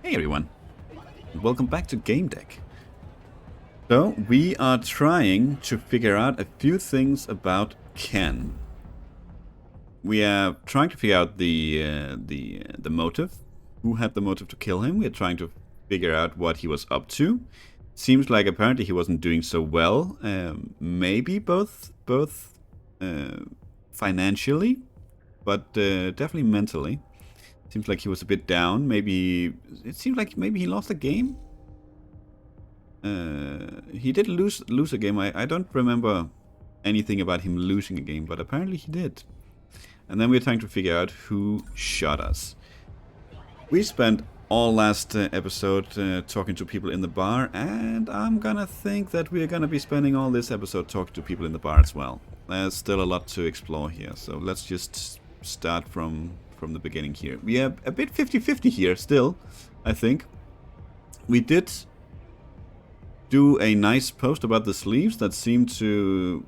Hey everyone, welcome back to Gamedec. So, we are trying to figure out a few things about Ken. We are trying to figure out the motive. Who had the motive to kill him? We are trying to figure out what he was up to. Seems like apparently he wasn't doing so well. Maybe both financially, but definitely mentally. Seems like he was a bit down. Maybe it seemed like maybe he lost a game. He did lose a game. I don't remember anything about him losing a game, but apparently he did. And then we're trying to figure out who shot us. We spent all last episode talking to people in the bar, and I'm gonna think that we're gonna be spending all this episode talking to people in the bar as well. There's still a lot to explore here, so let's just start from the beginning here. We are a bit 50-50 here still, I think. We did do a nice post about the sleeves that seemed to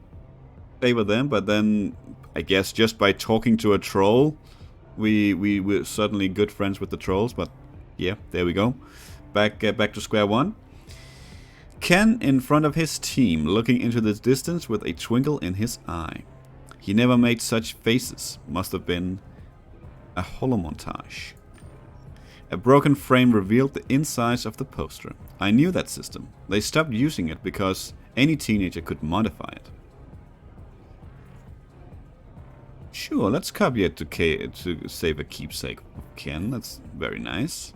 favor them, but then I guess just by talking to a troll, we were suddenly good friends with the trolls. But yeah, there we go. Back to square one. Ken in front of his team, looking into the distance with a twinkle in his eye. He never made such faces. Must have been a holomontage. A broken frame revealed the insides of the poster. I knew that system. They stopped using it because any teenager could modify it. Sure, let's copy it to save a keepsake of Ken. That's very nice.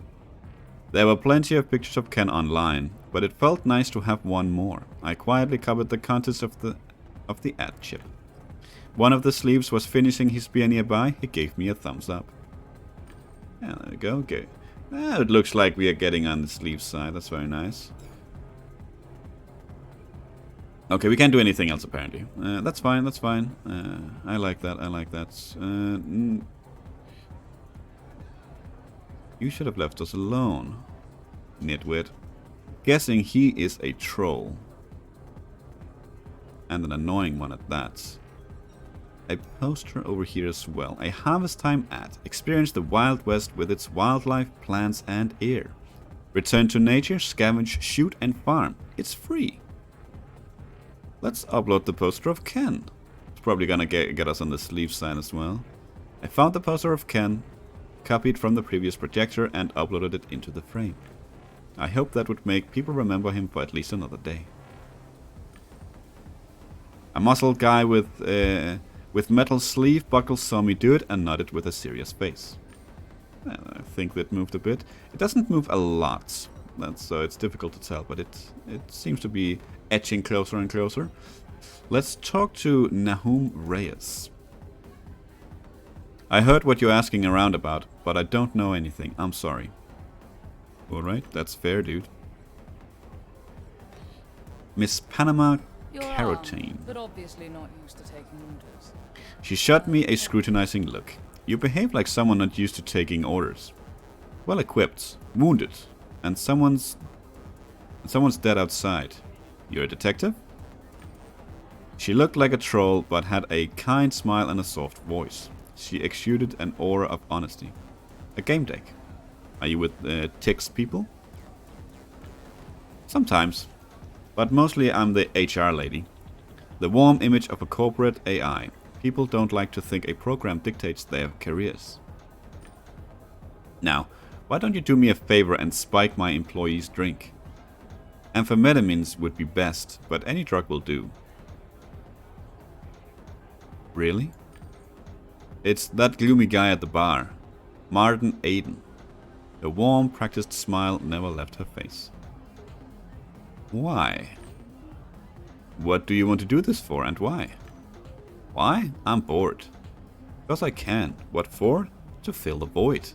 There were plenty of pictures of Ken online, but it felt nice to have one more. I quietly covered the contents of the ad chip. One of the sleeves was finishing his beer nearby. He gave me a thumbs up. Yeah, there we go. Okay. It looks like we are getting on the sleeve side. That's very nice. Okay, we can't do anything else apparently. That's fine. That's fine. I like that. I like that. You should have left us alone, nitwit. Guessing he is a troll. And an annoying one at that. A poster over here as well. A harvest time ad. Experience the Wild West with its wildlife, plants and air. Return to nature, scavenge, shoot and farm. It's free. Let's upload the poster of Ken. It's probably gonna get us on the sleeve sign as well. I found the poster of Ken, copied from the previous projector and uploaded it into the frame. I hope that would make people remember him for at least another day. A muscled guy with metal sleeve buckles saw me do it and nodded with a serious face. I think that moved a bit. It doesn't move a lot, so it's difficult to tell, but it seems to be etching closer and closer. Let's talk to Nahum Reyes. I heard what you're asking around about, but I don't know anything. I'm sorry. Alright, that's fair, dude. Miss Panama Carotene. But obviously not used to taking orders. She shot me a scrutinizing look. You behave like someone not used to taking orders. Well equipped, wounded, and someone's dead outside. You're a detective? She looked like a troll, but had a kind smile and a soft voice. She exuded an aura of honesty. A Gamedec. Are you with Tix people? Sometimes. But mostly I'm the HR lady. The warm image of a corporate AI. People don't like to think a program dictates their careers. Now, why don't you do me a favor and spike my employees' drink? Amphetamines would be best, but any drug will do. Really? It's that gloomy guy at the bar. Martin Aiden. The warm, practiced smile never left her face. Why? What do you want to do this for and why? Why? I'm bored. Because I can. What for? To fill the void.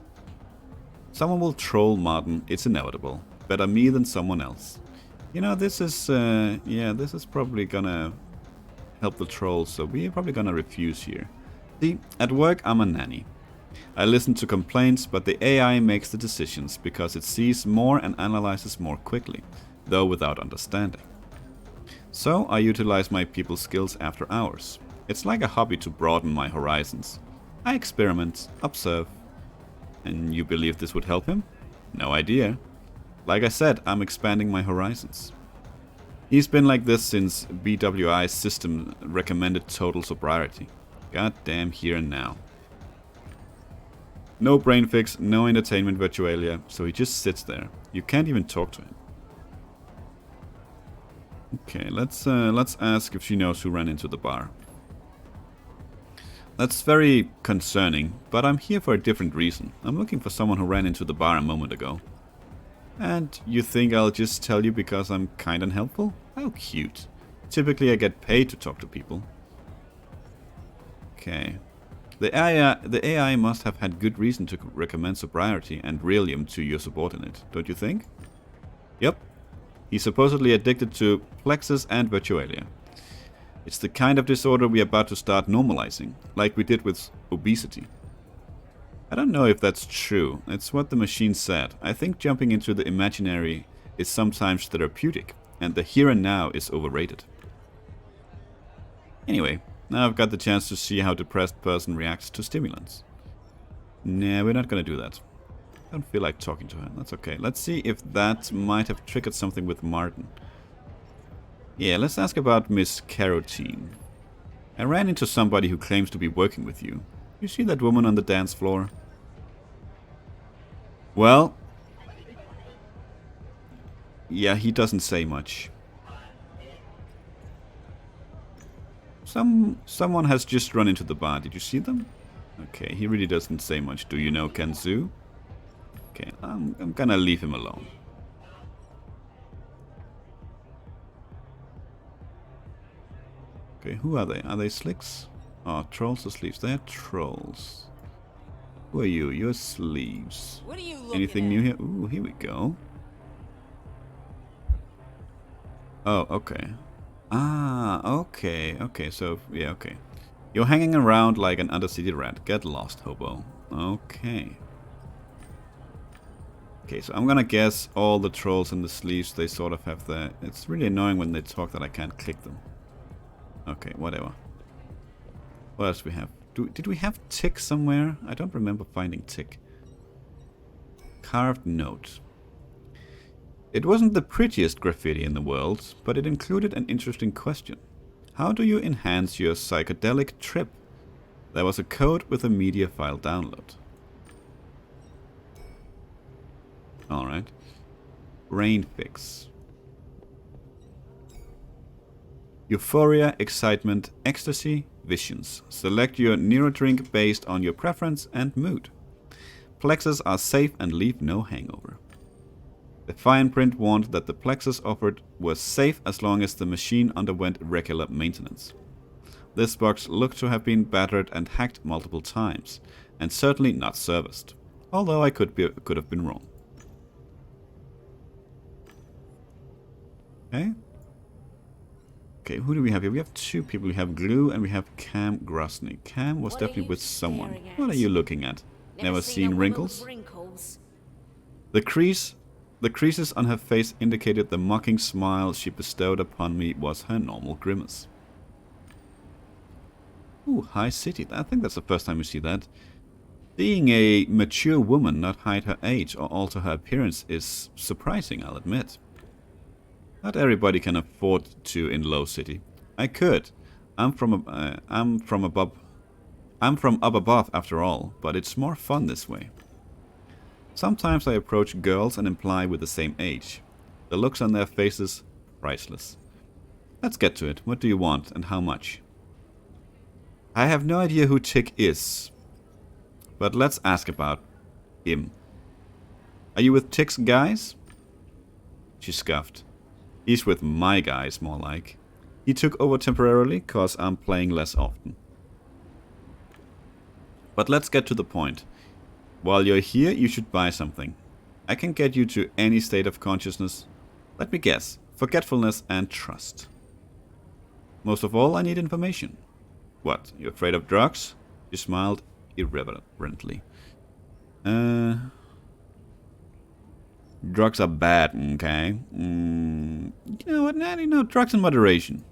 Someone will troll Martin, it's inevitable. Better me than someone else. You know, this is probably gonna help the trolls, so we're probably gonna refuse here. See, at work I'm a nanny. I listen to complaints, but the AI makes the decisions because it sees more and analyzes more quickly, though without understanding. So I utilize my people skills after hours. It's like a hobby to broaden my horizons. I experiment, observe. And you believe this would help him? No idea. Like I said, I'm expanding my horizons. He's been like this since BWI's system recommended total sobriety. Goddamn here and now. No brain fix, no entertainment virtualia, so he just sits there. You can't even talk to him. Okay, let's ask if she knows who ran into the bar. That's very concerning, but I'm here for a different reason. I'm looking for someone who ran into the bar a moment ago. And you think I'll just tell you because I'm kind and helpful? How cute. Typically I get paid to talk to people. Okay. The AI must have had good reason to recommend sobriety and Relium to your subordinate, don't you think? Yep. He's supposedly addicted to Plexus and Virtualia. It's the kind of disorder we're about to start normalizing, like we did with obesity. I don't know if that's true. It's what the machine said. I think jumping into the imaginary is sometimes therapeutic, and the here and now is overrated. Anyway, now I've got the chance to see how a depressed person reacts to stimulants. Nah, we're not gonna do that. I don't feel like talking to her. That's okay. Let's see if that might have triggered something with Martin. Yeah, let's ask about Miss Carotene. I ran into somebody who claims to be working with you. You see that woman on the dance floor? Well, yeah, he doesn't say much. Someone has just run into the bar. Did you see them? Okay, he really doesn't say much. Do you know Kanzu? Okay, I'm gonna leave him alone. Okay, who are they? Are they slicks? Oh, trolls or sleeves? They're trolls. Who are you? You're sleeves. What are you looking Anything new here? Ooh, here we go. Oh, okay. Ah, okay. Okay, so, yeah, okay. You're hanging around like an undercity rat. Get lost, hobo. Okay. Okay, so I'm gonna guess all the trolls and the sleeves, they sort of have the... It's really annoying when they talk that I can't click them. Okay, whatever. What else do we have? Did we have tick somewhere? I don't remember finding tick. Carved note. It wasn't the prettiest graffiti in the world, but it included an interesting question. How do you enhance your psychedelic trip? There was a code with a media file download. Alright. Brain fix. Euphoria, excitement, ecstasy, visions. Select your neurodrink based on your preference and mood. Plexus are safe and leave no hangover. The fine print warned that the Plexus offered was safe as long as the machine underwent regular maintenance. This box looked to have been battered and hacked multiple times, and certainly not serviced, although I could have been wrong. Okay. Okay, who do we have here? We have two people. We have Glue and we have Cam Grosny. Cam was definitely with someone. What are you looking at? Never seen wrinkles? The creases on her face indicated the mocking smile she bestowed upon me was her normal grimace. Ooh, high city. I think that's the first time we see that. Seeing a mature woman not hide her age or alter her appearance is surprising, I'll admit. Not everybody can afford to in Low City. I could. I'm from up above after all, but it's more fun this way. Sometimes I approach girls and imply with the same age. The looks on their faces, priceless. Let's get to it. What do you want and how much? I have no idea who Tick is, but let's ask about him. Are you with Tick's guys? She scoffed. He's with my guys, more like. He took over temporarily, cause I'm playing less often. But let's get to the point. While you're here, you should buy something. I can get you to any state of consciousness. Let me guess. Forgetfulness and trust. Most of all, I need information. What, you're afraid of drugs? She smiled irreverently. Drugs are bad, okay? You know what? Drugs in moderation.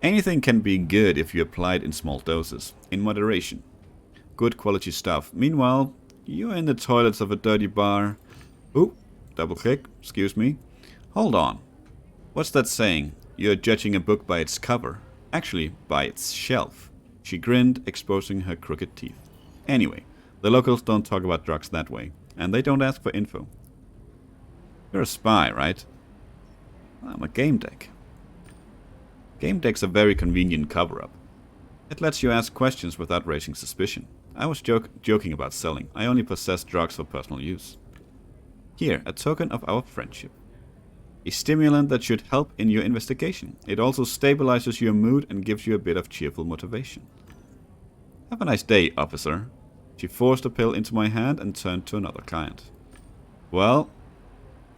Anything can be good if you apply it in small doses, in moderation. Good quality stuff. Meanwhile, You're in the toilets of a dirty bar. Ooh, double click, excuse me. Hold on. What's that saying? You're judging a book by its cover. Actually, by its shelf. She grinned, exposing her crooked teeth. Anyway, the locals don't talk about drugs that way, and they don't ask for info. You're a spy, right? I'm a Gamedec. Gamedec's a very convenient cover-up. It lets you ask questions without raising suspicion. I was joking about selling. I only possess drugs for personal use. Here, a token of our friendship. A stimulant that should help in your investigation. It also stabilizes your mood and gives you a bit of cheerful motivation. Have a nice day, officer. She forced a pill into my hand and turned to another client. Well,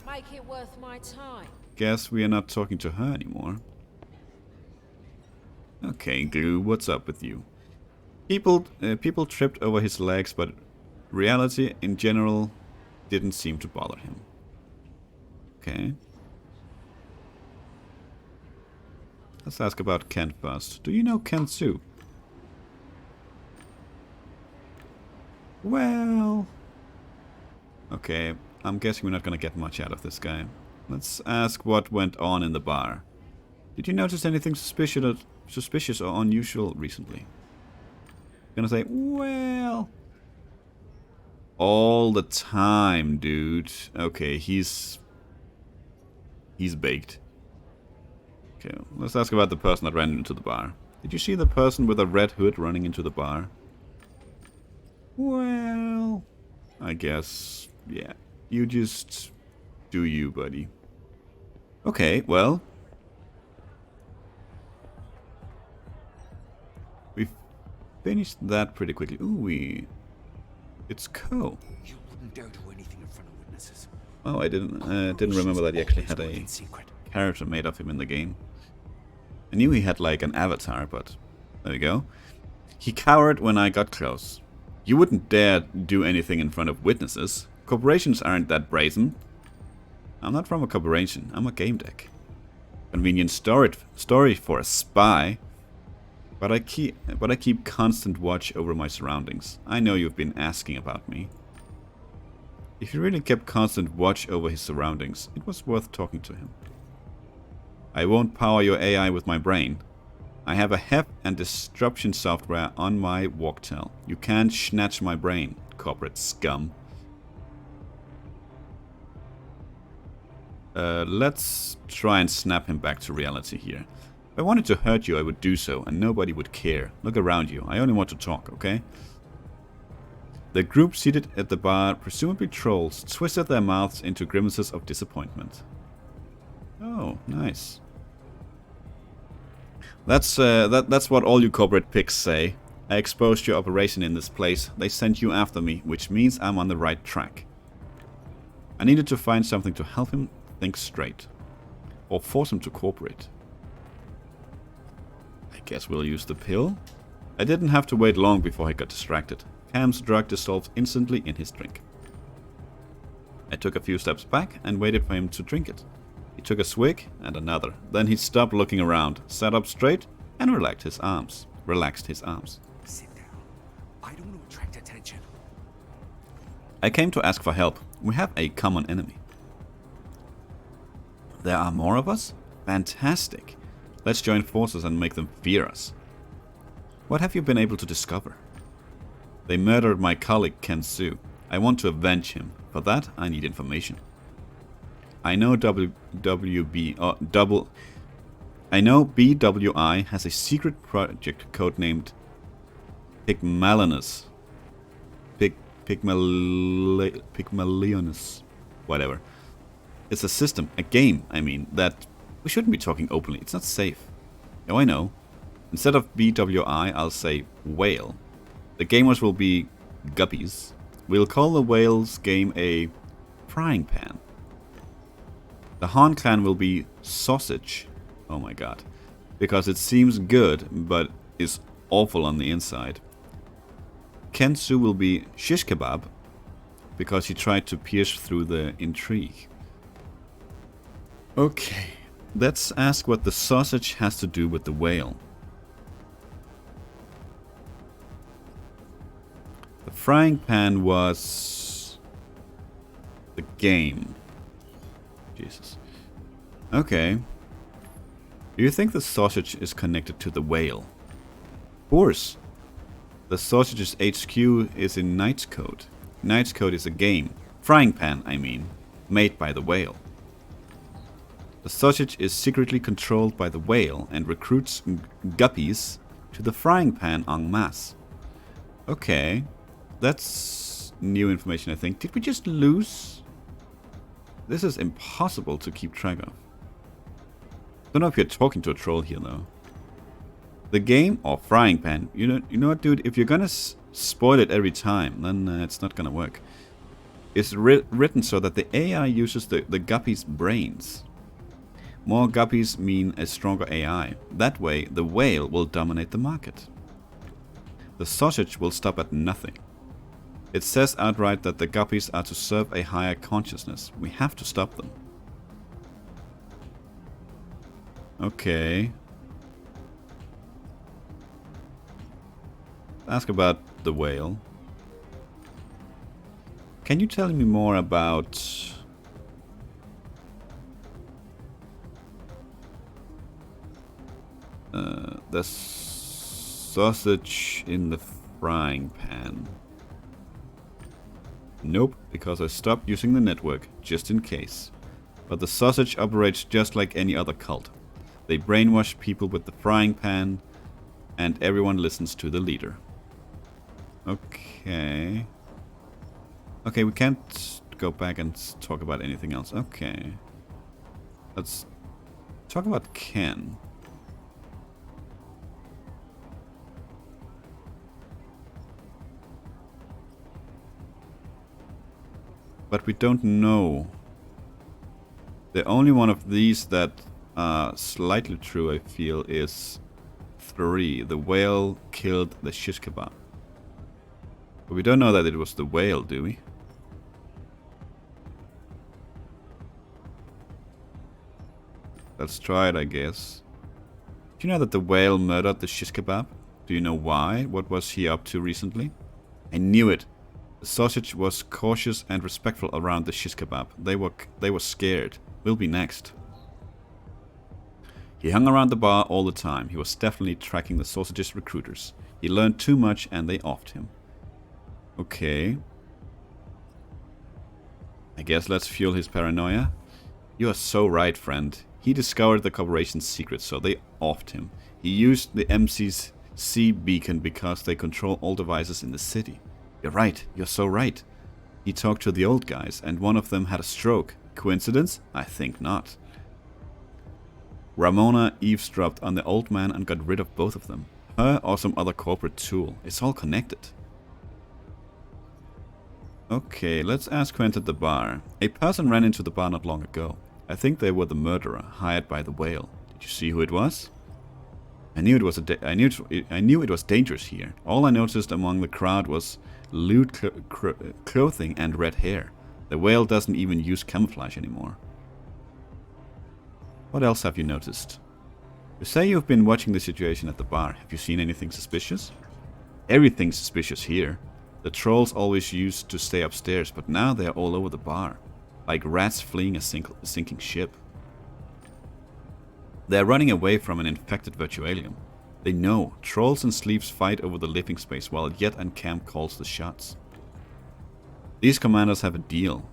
make it worth my time. Guess we are not talking to her anymore. Okay, Glue, what's up with you? People tripped over his legs, but reality in general didn't seem to bother him. Okay. Let's ask about Ken first. Do you know Ken Sue? Well... Okay, I'm guessing we're not gonna get much out of this guy. Let's ask what went on in the bar. Did you notice anything suspicious or unusual recently? Gonna say, well... All the time, dude. Okay, he's baked. Okay, let's ask about the person that ran into the bar. Did you see the person with a red hood running into the bar? Well... I guess... yeah. You just... do you, buddy. Okay, well... we finished that pretty quickly. Ooh, it's Co. You wouldn't dare do anything in front of witnesses. Oh, I didn't remember that he actually had a character made of him in the game. I knew he had like an avatar, but there we go. He cowered when I got close. You wouldn't dare do anything in front of witnesses. Corporations aren't that brazen. I'm not from a corporation. I'm a Gamedec. Convenient story for a spy. But I keep constant watch over my surroundings. I know you've been asking about me. If he really kept constant watch over his surroundings, it was worth talking to him. I won't power your AI with my brain. I have a heft and disruption software on my walktail. You can't snatch my brain, corporate scum. Let's try and snap him back to reality here. If I wanted to hurt you, I would do so, and nobody would care. Look around you. I only want to talk, okay? The group seated at the bar, presumably trolls, twisted their mouths into grimaces of disappointment. Oh, nice. That's what all you corporate pigs say. I exposed your operation in this place. They sent you after me, which means I'm on the right track. I needed to find something to help him think straight. Or force him to cooperate. I guess we'll use the pill. I didn't have to wait long before he got distracted. Cam's drug dissolved instantly in his drink. I took a few steps back and waited for him to drink it. He took a swig and another. Then he stopped looking around, sat up straight, and relaxed his arms. Sit down. I don't want to attract attention. I came to ask for help. We have a common enemy. There are more of us? Fantastic. Let's join forces and make them fear us. What have you been able to discover? They murdered my colleague Ken Sue. I want to avenge him. For that, I need information. I know BWI has a secret project codenamed Pygmalionus. Pygmalionus. Whatever. It's a system, a game, I mean, that we shouldn't be talking openly. It's not safe. Oh, I know. Instead of BWI, I'll say whale. The gamers will be guppies. We'll call the whales game a frying pan. The Han clan will be sausage. Oh my god. Because it seems good, but is awful on the inside. Ken Sue will be shish kebab. Because he tried to pierce through the intrigue. Okay. Let's ask what the sausage has to do with the whale. The frying pan was the game. Jesus. Okay. Do you think the sausage is connected to the whale? Of course. The sausage's HQ is in Knight's Code. Knight's Code is a game. Frying pan, I mean. Made by the whale. The sausage is secretly controlled by the whale and recruits guppies to the frying pan en masse. Okay. That's new information, I think. Did we just lose? This is impossible to keep track of. Don't know if you're talking to a troll here, though. The game or frying pan. You know what, dude? If you're gonna spoil it every time, then it's not gonna work. It's written so that the AI uses the guppies' brains. More guppies mean a stronger AI. That way, the whale will dominate the market. The sausage will stop at nothing. It says outright that the guppies are to serve a higher consciousness. We have to stop them. Okay. Ask about the whale. Can you tell me more about the sausage in the frying pan? Nope, because I stopped using the network, just in case. But the sausage operates just like any other cult. They brainwash people with the frying pan, and everyone listens to the leader. Okay. Okay, we can't go back and talk about anything else. Okay. Let's talk about Ken. But we don't know. The only one of these that are slightly true, I feel, is 3. The whale killed the shish kebab. But we don't know that it was the whale, do we? Let's try it, I guess. Do you know that the whale murdered the shish kebab? Do you know why? What was he up to recently? I knew it. The sausage was cautious and respectful around the shish kebab. They were scared. We'll be next. He hung around the bar all the time. He was definitely tracking the sausage's recruiters. He learned too much and they offed him. Okay. I guess let's fuel his paranoia. You are so right, friend. He discovered the corporation's secrets, so they offed him. He used the MCC beacon because they control all devices in the city. You're right. You're so right. He talked to the old guys, and one of them had a stroke. Coincidence? I think not. Ramona eavesdropped on the old man and got rid of both of them. Her or some other corporate tool. It's all connected. Okay, let's ask who entered the bar. A person ran into the bar not long ago. I think they were the murderer, hired by the whale. Did you see who it was? I knew it was dangerous here. All I noticed among the crowd was lewd clothing and red hair. The whale doesn't even use camouflage anymore. What else have you noticed? You say you've been watching the situation at the bar. Have you seen anything suspicious? Everything's suspicious here. The trolls always used to stay upstairs, but now they're all over the bar. Like rats fleeing a sinking ship. They're running away from an infected virtualium. They know. Trolls and sleeves fight over the living space while Yet and Camp calls the shots. These commanders have a deal.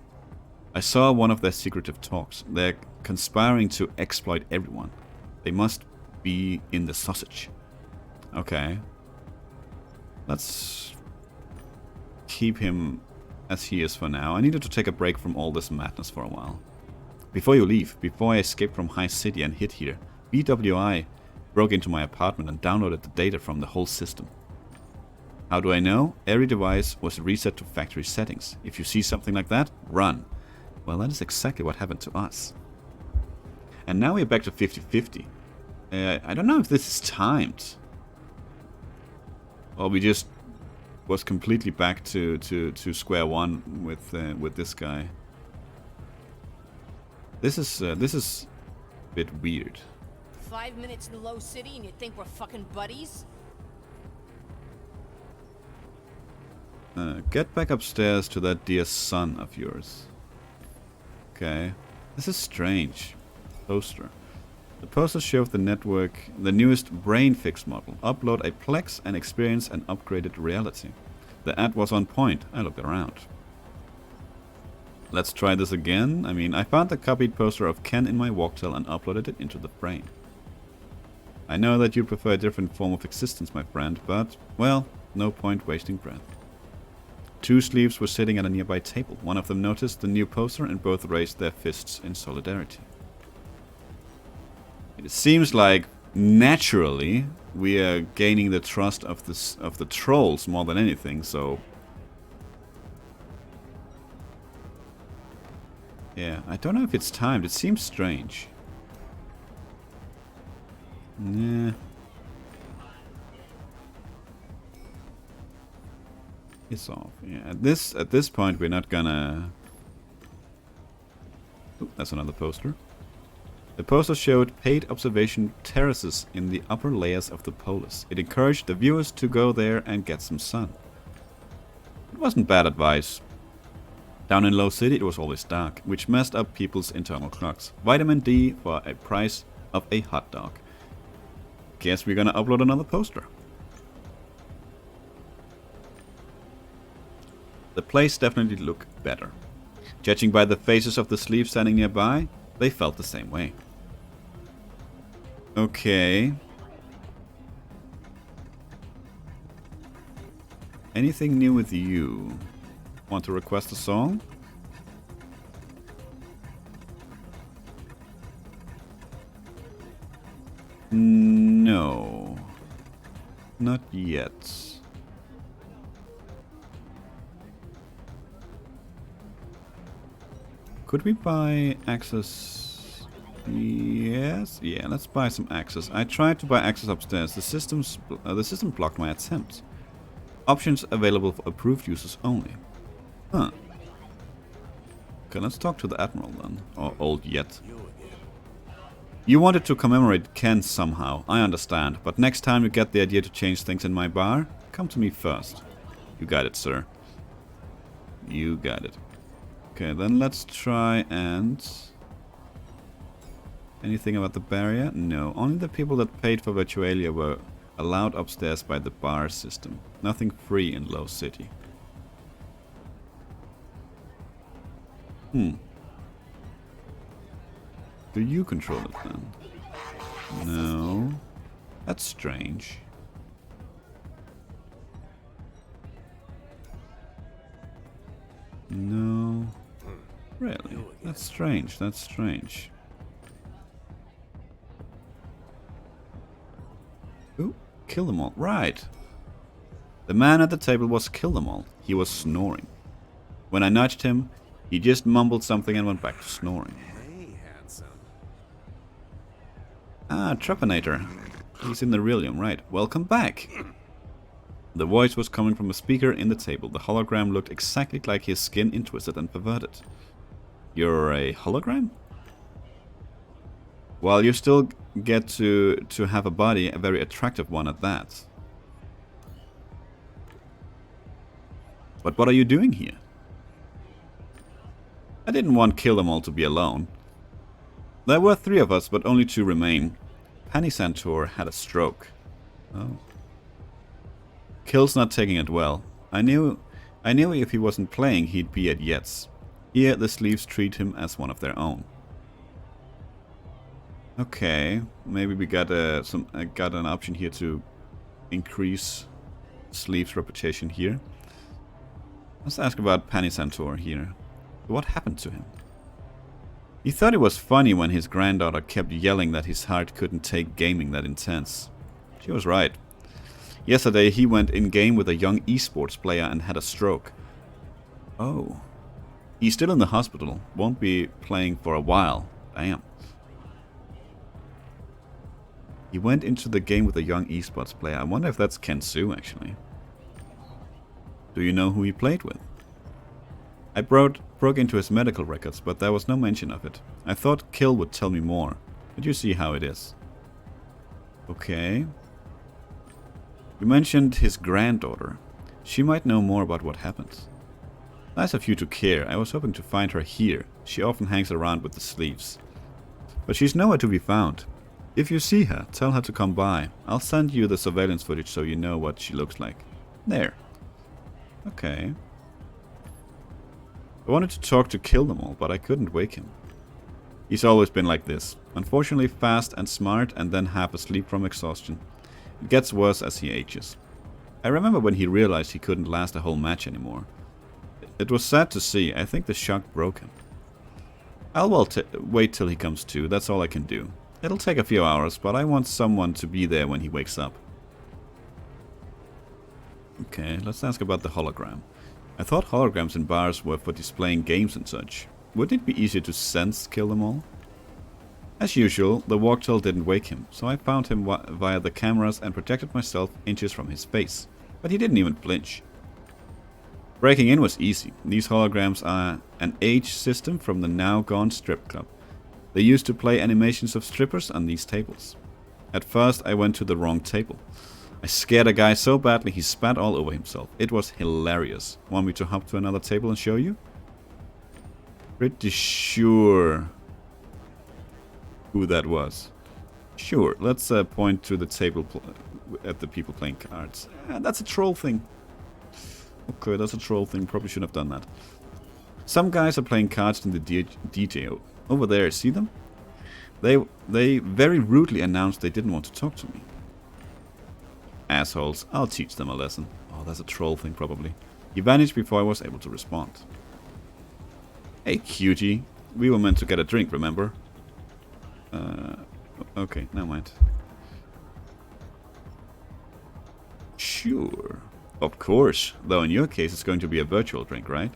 I saw one of their secretive talks. They're conspiring to exploit everyone. They must be in the sausage. Okay. Let's keep him as he is for now. I needed to take a break from all this madness for a while. Before you leave, before I escape from High City and hit here, BWI broke into my apartment and downloaded the data from the whole system. How do I know? Every device was reset to factory settings. If you see something like that, run. Well, that is exactly what happened to us. And now we're back to 50-50. I don't know if this is timed. Or we just was completely back to square one with this guy. This is a bit weird. 5 minutes in Low City and you think we're fucking buddies? Get back upstairs to that dear son of yours. Okay. This is strange. Poster. The poster showed the network the newest brain fix model. Upload a Plex and experience an upgraded reality. The ad was on point. I looked around. Let's try this again. I mean, I found the copied poster of Ken in my walktail and uploaded it into the brain. I know that you prefer a different form of existence, my friend, but, well, no point wasting breath. Two sleeves were sitting at a nearby table. One of them noticed the new poster and both raised their fists in solidarity. It seems like, naturally, we are gaining the trust of the trolls more than anything, so... Yeah, I don't know if it's timed. It seems strange. Nah. It's off. Yeah, at this point we're not gonna... Ooh, that's another poster. The poster showed paid observation terraces in the upper layers of the polis. It encouraged the viewers to go there and get some sun. It wasn't bad advice. Down in Low City it was always dark, which messed up people's internal clocks. Vitamin D for a price of a hot dog. Guess we're gonna upload another poster. The place definitely looked better. Judging by the faces of the sleeves standing nearby, they felt the same way. Okay. Anything new with you? Want to request a song? No. Not yet. Could we buy access? Yes. Yeah, let's buy some access. I tried to buy access upstairs. The system blocked my attempt. Options available for approved users only. Huh. Okay, let's talk to the Admiral then. Or Old Yet. You wanted to commemorate Ken somehow, I understand, but next time you get the idea to change things in my bar, come to me first. You got it, sir. You got it. Okay, then let's try and... Anything about the barrier? No, only the people that paid for Virtualia were allowed upstairs by the bar system. Nothing free in Low City. Do you control it then? No. That's strange. No. Really? That's strange. That's strange. Ooh, kill them all. Right. The man at the table was kill them all. He was snoring. When I nudged him, he just mumbled something and went back to snoring. Hey, handsome. Ah, Trepanator. He's in the Rillium, right. Welcome back. The voice was coming from a speaker in the table. The hologram looked exactly like his skin, twisted and perverted. You're a hologram? Well, you still get to have a body, a very attractive one at that. But what are you doing here? I didn't want Kill Them All to be alone. There were 3 of us, but only 2 remain. Penny Santor had a stroke. Oh. Kill's not taking it well. I knew if he wasn't playing, he'd be at Yet's. Here, the sleeves treat him as one of their own. Okay, maybe we got an option here to increase Sleeves' reputation here. Let's ask about Penny Santor here. What happened to him? He thought it was funny when his granddaughter kept yelling that his heart couldn't take gaming that intense. She was right. Yesterday he went in-game with a young esports player and had a stroke. Oh. He's still in the hospital. Won't be playing for a while. Damn. He went into the game with a young esports player. I wonder if that's Kensu, actually. Do you know who he played with? I broke into his medical records, but there was no mention of it. I thought Kill would tell me more, but you see how it is. Okay. You mentioned his granddaughter. She might know more about what happened. Nice of you to care. I was hoping to find her here. She often hangs around with the sleeves. But she's nowhere to be found. If you see her, tell her to come by. I'll send you the surveillance footage so you know what she looks like. There. Okay. I wanted to talk to Kill Them All, but I couldn't wake him. He's always been like this. Unfortunately fast and smart and then half asleep from exhaustion. It gets worse as he ages. I remember when he realized he couldn't last a whole match anymore. It was sad to see. I think the shock broke him. I'll wait till he comes to. That's all I can do. It'll take a few hours, but I want someone to be there when he wakes up. Okay, let's ask about the hologram. I thought holograms in bars were for displaying games and such. Wouldn't it be easier to sense Kill Them All? As usual, the walk-tall didn't wake him, so I found him via the cameras and protected myself inches from his face. But he didn't even flinch. Breaking in was easy. These holograms are an age system from the now gone strip club. They used to play animations of strippers on these tables. At first I went to the wrong table. I scared a guy so badly he spat all over himself. It was hilarious. Want me to hop to another table and show you? Pretty sure who that was. Sure, let's point to the table at the people playing cards. That's a troll thing. Okay, that's a troll thing. Probably shouldn't have done that. Some guys are playing cards in the DJ over there. See them? They very rudely announced they didn't want to talk to me. Assholes. I'll teach them a lesson. Oh, that's a troll thing probably. He vanished before I was able to respond. Hey, cutie. We were meant to get a drink, remember? Okay, never mind. Sure. Of course. Though in your case it's going to be a virtual drink, right?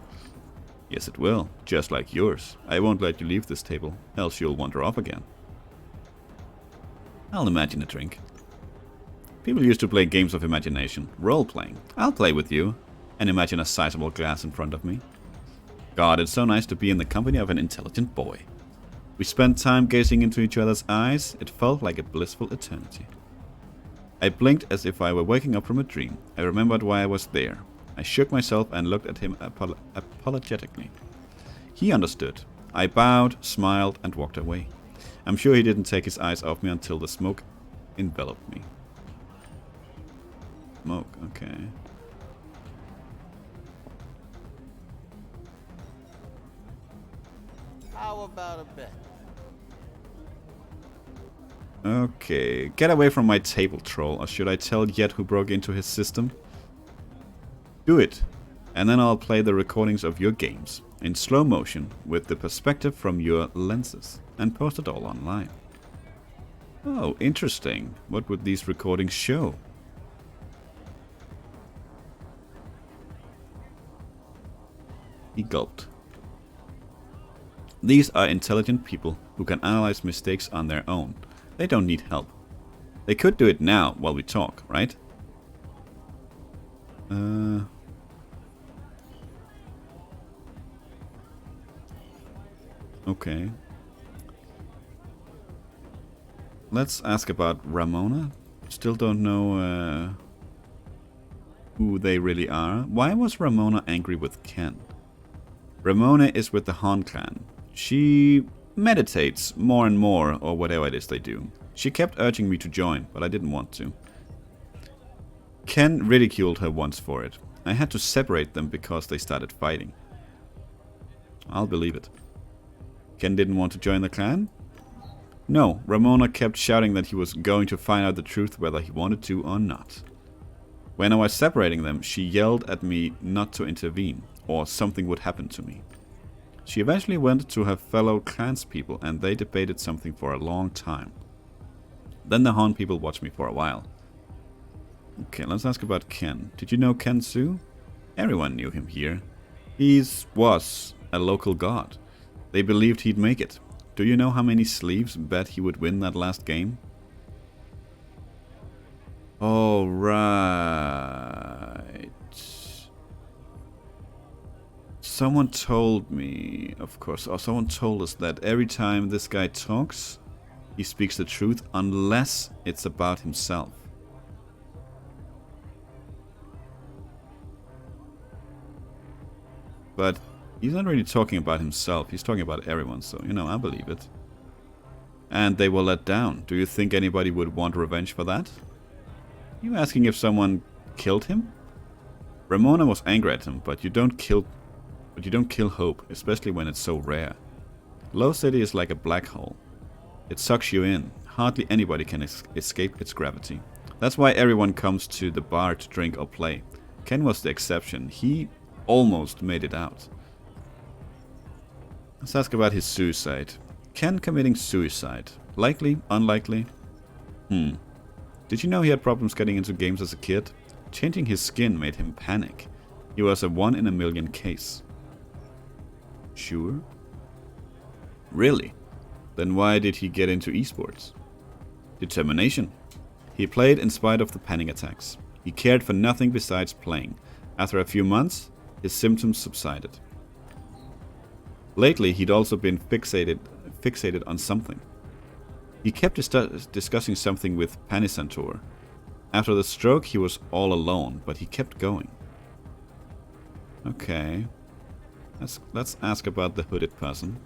Yes, it will. Just like yours. I won't let you leave this table, else you'll wander off again. I'll imagine a drink. People used to play games of imagination, role-playing. I'll play with you, and imagine a sizable glass in front of me. God, it's so nice to be in the company of an intelligent boy. We spent time gazing into each other's eyes. It felt like a blissful eternity. I blinked as if I were waking up from a dream. I remembered why I was there. I shook myself and looked at him apologetically. He understood. I bowed, smiled, and walked away. I'm sure he didn't take his eyes off me until the smoke enveloped me. Smoke, okay. How about a bet? Okay, get away from my table, troll, or should I tell Yet who broke into his system? Do it, and then I'll play the recordings of your games, in slow motion, with the perspective from your lenses, and post it all online. Oh, interesting. What would these recordings show? He gulped. These are intelligent people who can analyze mistakes on their own. They don't need help. They could do it now while we talk, right? Okay. Let's ask about Ramona. Still don't know who they really are. Why was Ramona angry with Ken? Ramona is with the Han clan. She meditates more and more, or whatever it is they do. She kept urging me to join, but I didn't want to. Ken ridiculed her once for it. I had to separate them because they started fighting. I'll believe it. Ken didn't want to join the clan? No, Ramona kept shouting that he was going to find out the truth whether he wanted to or not. When I was separating them, she yelled at me not to intervene, or something would happen to me. She eventually went to her fellow clanspeople and they debated something for a long time. Then the Han people watched me for a while. Okay, let's ask about Ken. Did you know Ken Su? Everyone knew him here. He was a local god. They believed he'd make it. Do you know how many sleeves bet he would win that last game? Oh, right. Someone told me, of course, or someone told us that every time this guy talks, he speaks the truth unless it's about himself. But he's not really talking about himself. He's talking about everyone, so, you know, I believe it. And they were let down. Do you think anybody would want revenge for that? You asking if someone killed him? Ramona was angry at him, but you don't kill hope, especially when it's so rare. Low City is like a black hole. It sucks you in. Hardly anybody can escape its gravity. That's why everyone comes to the bar to drink or play. Ken was the exception. He almost made it out. Let's ask about his suicide. Ken committing suicide. Likely? Unlikely? Did you know he had problems getting into games as a kid? Changing his skin made him panic. He was a 1 in a million case. Sure? Really? Then why did he get into esports? Determination. He played in spite of the panic attacks. He cared for nothing besides playing. After a few months, his symptoms subsided. Lately, he'd also been fixated on something. He kept discussing something with Panisantor. After the stroke, he was all alone, but he kept going. Okay. Let's ask about the hooded person.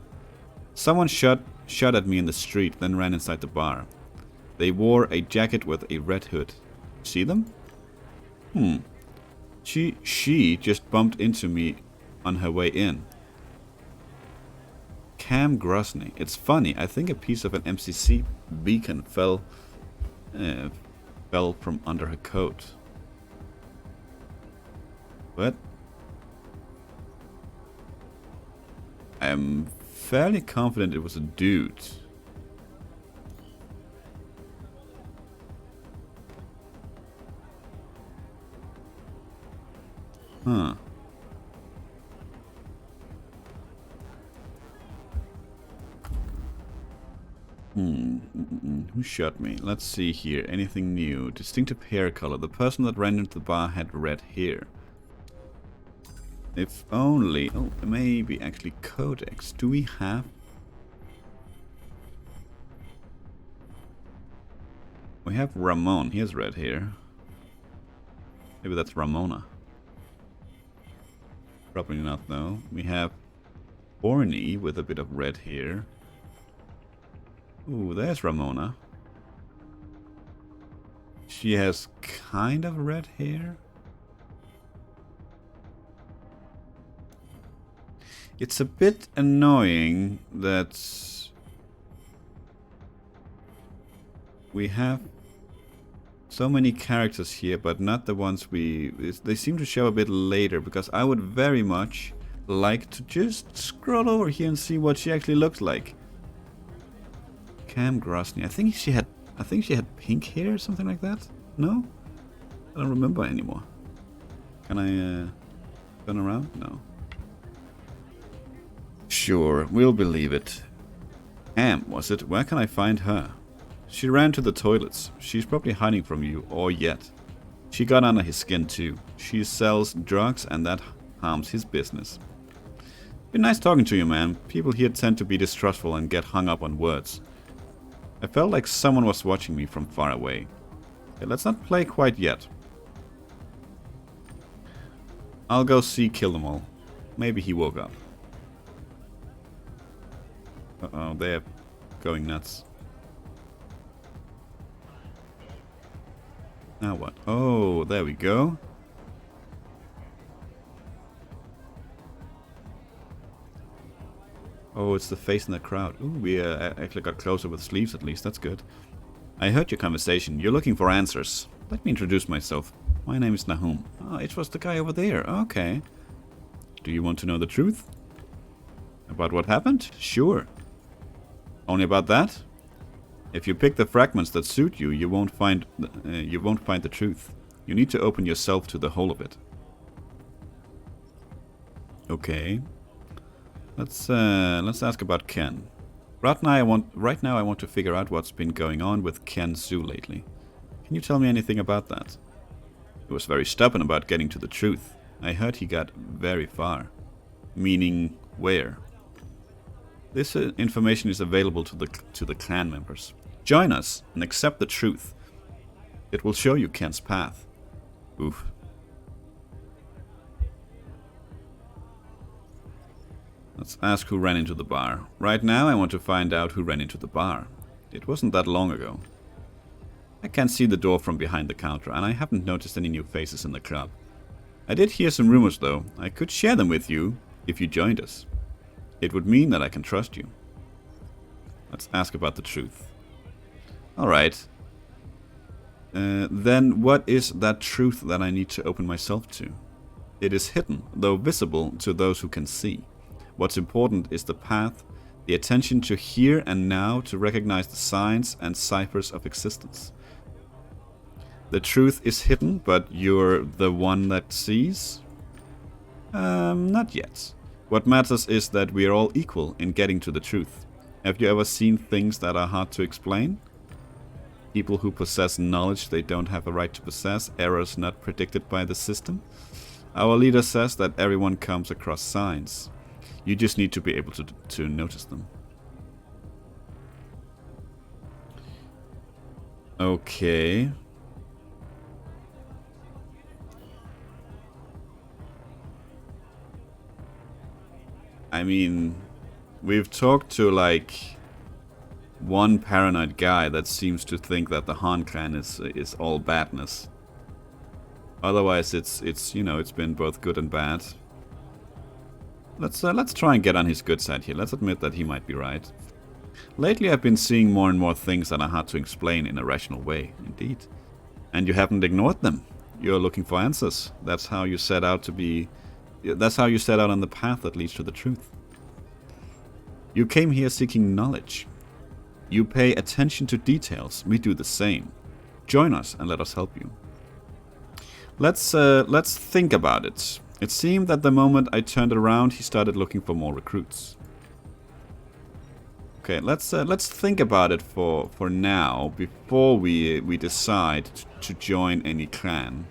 Someone shot at me in the street, then ran inside the bar. They wore a jacket with a red hood. See them? She just bumped into me on her way in. Cam Grosny. It's funny, I think a piece of an MCC beacon fell from under her coat. What? I'm fairly confident it was a dude. Huh. Who shot me? Let's see here. Anything new? Distinctive hair color. The person that ran into the bar had red hair. If only... Oh, maybe actually Codex. Do we have... We have Ramon. He has red hair. Maybe that's Ramona. Probably not, though. We have Orny with a bit of red hair. Ooh, there's Ramona. She has kind of red hair. It's a bit annoying that we have so many characters here, but not the ones they seem to show a bit later, because I would very much like to just scroll over here and see what she actually looks like. Cam Grosny. I think she had pink hair or something like that. No? I don't remember anymore. Can I turn around? No. Sure, we'll believe it. Am, was it? Where can I find her? She ran to the toilets. She's probably hiding from you, or yet. She got under his skin too. She sells drugs and that harms his business. Been nice talking to you, man. People here tend to be distrustful and get hung up on words. I felt like someone was watching me from far away. Okay, let's not play quite yet. I'll go see Kill Them All. Maybe he woke up. Uh-oh, they're going nuts. Now what? Oh, there we go. Oh, it's the face in the crowd. Ooh, we actually got closer with sleeves at least. That's good. I heard your conversation. You're looking for answers. Let me introduce myself. My name is Nahum. Oh, it was the guy over there. Okay. Do you want to know the truth? About what happened? Sure. Only about that? If you pick the fragments that suit you, you won't find the truth. You need to open yourself to the whole of it. Okay. Let's ask about Ken. Right now I want to figure out what's been going on with Ken Zoo lately. Can you tell me anything about that? He was very stubborn about getting to the truth. I heard he got very far. Meaning where? This information is available to the clan members. Join us and accept the truth. It will show you Ken's path. Oof. Let's ask who ran into the bar. Right now I want to find out who ran into the bar. It wasn't that long ago. I can't see the door from behind the counter, and I haven't noticed any new faces in the club. I did hear some rumors though. I could share them with you if you joined us. It would mean that I can trust you. Let's ask about the truth. Alright. Then what is that truth that I need to open myself to? It is hidden, though visible to those who can see. What's important is the path, the attention to here and now to recognize the signs and ciphers of existence. The truth is hidden, but you're the one that sees? Not yet. What matters is that we are all equal in getting to the truth. Have you ever seen things that are hard to explain? People who possess knowledge they don't have a right to possess, errors not predicted by the system? Our leader says that everyone comes across signs. You just need to be able to notice them. Okay. I mean, we've talked to like one paranoid guy that seems to think that the Han clan is all badness. Otherwise, it's you know, it's been both good and bad. Let's try and get on his good side here. Let's admit that he might be right. Lately, I've been seeing more and more things that are hard to explain in a rational way. Indeed, and you haven't ignored them. You're looking for answers. That's how you set out to be. That's how you set out on the path that leads to the truth. You came here seeking knowledge. You pay attention to details. We do the same. Join us and let us help you. Let's think about it. It seemed that the moment I turned around, he started looking for more recruits. Okay, let's think about it for now before we decide to join any clan.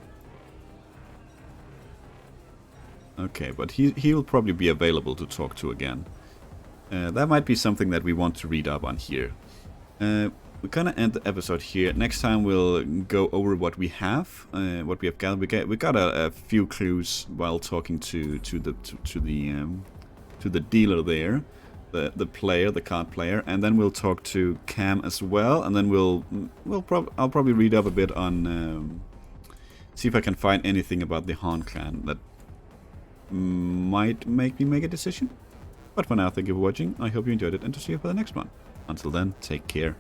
Okay, but he'll probably be available to talk to again. That might be something that we want to read up on here. We're gonna end the episode here. Next time we'll go over what we have gathered. We got a few clues while talking to the dealer there, the card player, and then we'll talk to Cam as well, and then I'll probably read up a bit on see if I can find anything about the Han clan that might make me make a decision. But for now, thank you for watching. I hope you enjoyed it, and to see you for the next one. Until then, take care.